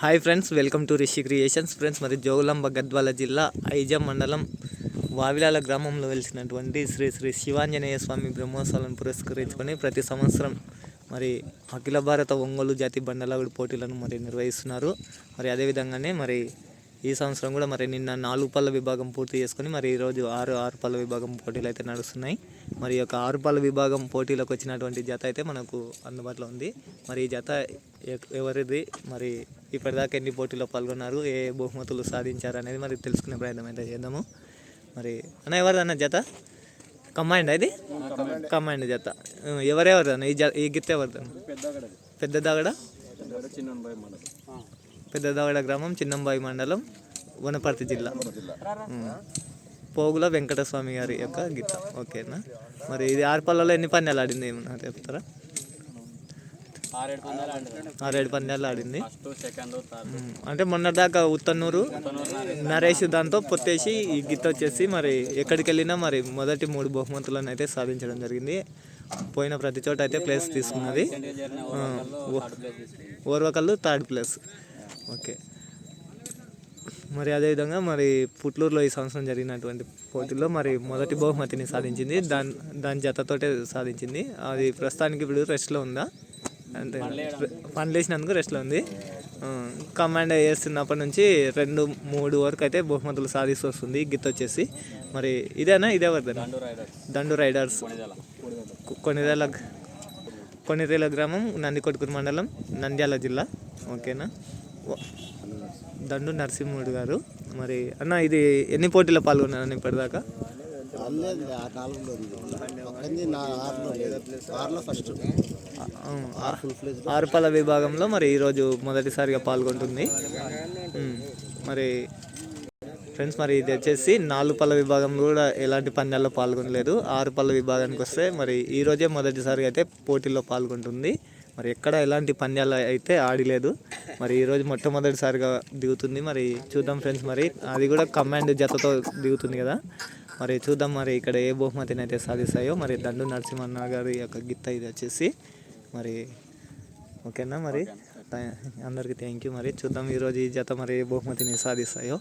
Hi friends, welcome to Rishi creations. Friends, మరి జోగులాంబ గద్వాల జిల్లా ఐజమ్ మండలం వావిలాల గ్రామంలో వెలిసినటువంటి శ్రీ శ్రీ శివాంజనేయ స్వామి బ్రహ్మోత్సవాలను పురస్కరించుకొని ప్రతి సంవత్సరం మరి అఖిల భారత ఒంగోలు జాతి బండలాగుడు పోటీలను మరి నిర్వహిస్తున్నారు. మరి అదేవిధంగానే మరి ఈ సంవత్సరం కూడా మరి నిన్న 4 పళ్ళ విభాగం పూర్తి చేసుకొని మరి ఈరోజు 6 పళ్ళ విభాగం పోటీలు అయితే నడుస్తున్నాయి. మరి ఈ యొక్క 6 పళ్ళ విభాగం పోటీలకు వచ్చినటువంటి జత అయితే మనకు అందుబాటులో ఉంది. మరి ఈ జత ఎవరిది, మరి ఇప్పటిదాకా ఎన్ని పోటీలో పాల్గొన్నారు, ఏ బహుమతులు సాధించారు అనేది మరి తెలుసుకునే ప్రయత్నం అయితే చేద్దాము. మరి అన్న ఎవరిది అన్న జత? కంబైండ్ ఇది కంబైండ్ జత. ఎవరెవరు అన్న ఈ గిత్త ఎవరిది? పెద్ద దాగడ గ్రామం, చిన్నంబాయి మండలం, వనపర్తి జిల్లా, పోగుల వెంకటస్వామి గారి యొక్క గీత. ఓకేనా. మరి ఇది 6 పళ్ళలో ఎన్ని పందాలు ఆడింది ఏమన్నా చెప్తారా? 6-7 పందాలు ఆడింది. అంటే మొన్నటిదాకా ఉత్తన్నూరు నరేష్ దాంతో పొత్తేసి ఈ గీత వచ్చేసి మరి ఎక్కడికి వెళ్ళినా మరి మొదటి 3 బహుమతులను అయితే సాధించడం జరిగింది. పోయిన ప్రతి చోట అయితే ప్లేస్ తీసుకున్నది. Orvakal 3rd place. ఓకే. మరి అదేవిధంగా మరి పుట్లూరులో ఈ సంవత్సరం జరిగినటువంటి పోటీల్లో మరి మొదటి బహుమతిని సాధించింది. దాని జతతోటే సాధించింది. అది ప్రస్తుతానికి ఇప్పుడు రెస్ట్లో ఉందా అంటే పని లేచినందుకు రెస్ట్లో ఉంది. కమాండ్ చేస్తున్నప్పటి నుంచి 2-3 వరకు అయితే బహుమతులు సాధిస్తూ వస్తుంది గిత్త వచ్చేసి. మరి ఇదేనా, ఇదే వద్దా? దండు రైడర్స్, కొనిరేల గ్రామం, నందికొట్కూరు మండలం, నంద్యాల జిల్లా. ఓకేనా. దండు నరసింహుడు గారు. మరి అన్న ఇది ఎన్ని పోటీలో పాల్గొన్నారని ఇప్పటిదాకా? 6 పళ్ళ విభాగంలో మరి ఈరోజు మొదటిసారిగా పాల్గొంటుంది. మరి ఫ్రెండ్స్, మరి ఇది వచ్చేసి 4 పళ్ళ విభాగంలో కూడా ఎలాంటి పందాల్లో పాల్గొనలేదు. 6 పళ్ళ విభాగానికి వస్తే మరి ఈరోజే మొదటిసారిగా అయితే పోటీల్లో పాల్గొంటుంది. మరి ఎక్కడ ఎలాంటి పందాలు అయితే ఆడలేదు. మరి ఈరోజు మొట్టమొదటిసారిగా దిగుతుంది. మరి చూద్దాం ఫ్రెండ్స్, మరి అది కూడా కమాండ్ జతతో దిగుతుంది కదా. మరి చూద్దాం మరి ఇక్కడ ఏ బహుమతిని అయితే సాధిస్తాయో. మరి దండు నరసింహన్న గారి యొక్క గిత్త ఇది వచ్చేసి. మరి ఓకేనా. మరి అందరికీ థ్యాంక్ యూ. మరి చూద్దాం ఈరోజు ఈ జత మరి ఏ బహుమతిని సాధిస్తాయో.